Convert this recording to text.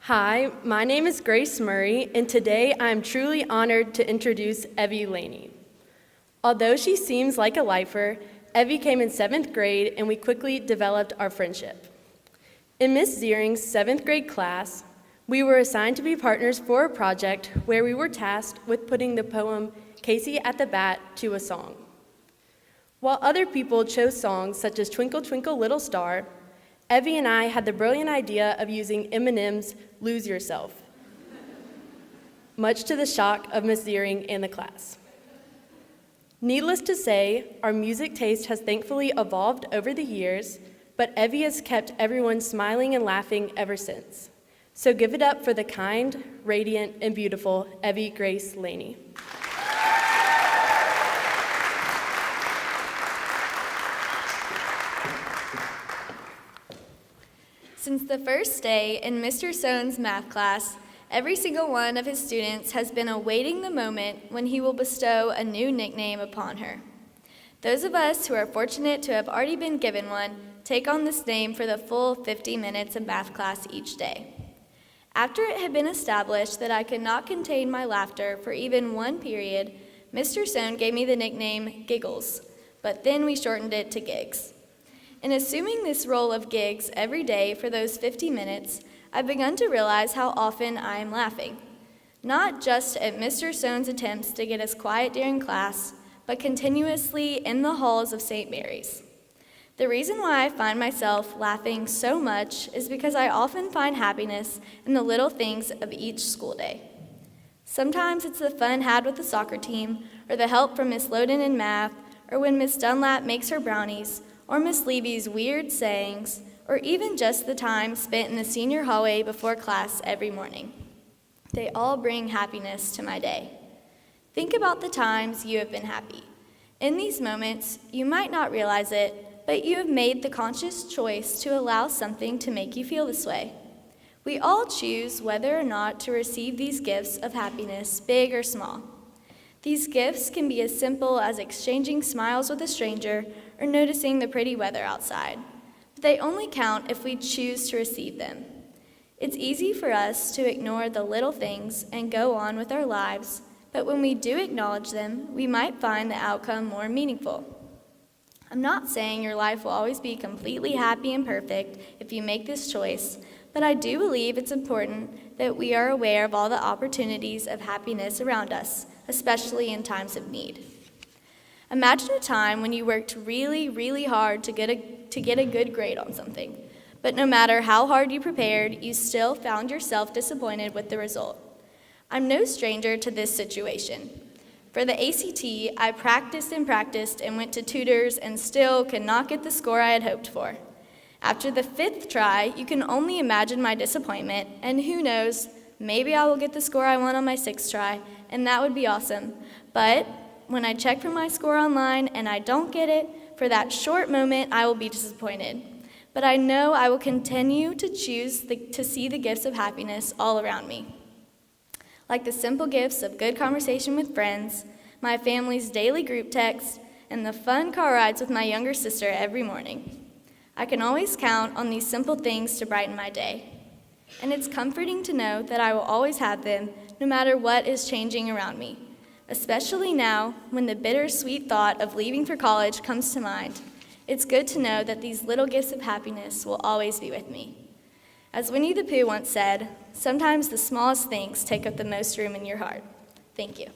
Hi, my name is Grace Murray, and today I am truly honored to introduce Evie Laney. Although she seems like a lifer, Evie came in 7th grade and we quickly developed our friendship. In Miss Ziering's 7th grade class, we were assigned to be partners for a project where we were tasked with putting the poem Casey at the Bat to a song. While other people chose songs such as Twinkle Twinkle Little Star, Evie and I had the brilliant idea of using Eminem's Lose Yourself, much to the shock of Miss Ziering and the class. Needless to say, our music taste has thankfully evolved over the years, but Evie has kept everyone smiling and laughing ever since. So give it up for the kind, radiant, and beautiful Evie Grace Laney. Since the first day in Mr. Sohn's math class, every single one of his students has been awaiting the moment when he will bestow a new nickname upon her. Those of us who are fortunate to have already been given one take on this name for the full 50 minutes of math class each day. After it had been established that I could not contain my laughter for even one period, Mr. Sohn gave me the nickname Giggles, but then we shortened it to Gigs. In assuming this role of Gigs every day for those 50 minutes, I've begun to realize how often I am laughing. Not just at Mr. Sohn's attempts to get us quiet during class, but continuously in the halls of St. Mary's. The reason why I find myself laughing so much is because I often find happiness in the little things of each school day. Sometimes it's the fun had with the soccer team, or the help from Miss Loden in math, or when Miss Dunlap makes her brownies, or Miss Levy's weird sayings, or even just the time spent in the senior hallway before class every morning. They all bring happiness to my day. Think about the times you have been happy. In these moments, you might not realize it, but you have made the conscious choice to allow something to make you feel this way. We all choose whether or not to receive these gifts of happiness, big or small. These gifts can be as simple as exchanging smiles with a stranger or noticing the pretty weather outside. But they only count if we choose to receive them. It's easy for us to ignore the little things and go on with our lives, but when we do acknowledge them, we might find the outcome more meaningful. I'm not saying your life will always be completely happy and perfect if you make this choice, but I do believe it's important that we are aware of all the opportunities of happiness around us, especially in times of need. Imagine a time when you worked really, really hard to get a good grade on something, but no matter how hard you prepared, you still found yourself disappointed with the result. I'm no stranger to this situation. For the ACT, I practiced and went to tutors and still could not get the score I had hoped for. After the 5th try, you can only imagine my disappointment, and who knows, maybe I will get the score I want on my 6th try, and that would be awesome. But when I check for my score online and I don't get it, for that short moment I will be disappointed. But I know I will continue to choose to see the gifts of happiness all around me. Like the simple gifts of good conversation with friends, my family's daily group text, and the fun car rides with my younger sister every morning. I can always count on these simple things to brighten my day. And it's comforting to know that I will always have them no matter what is changing around me, especially now when the bittersweet thought of leaving for college comes to mind. It's good to know that these little gifts of happiness will always be with me. As Winnie the Pooh once said, sometimes the smallest things take up the most room in your heart. Thank you.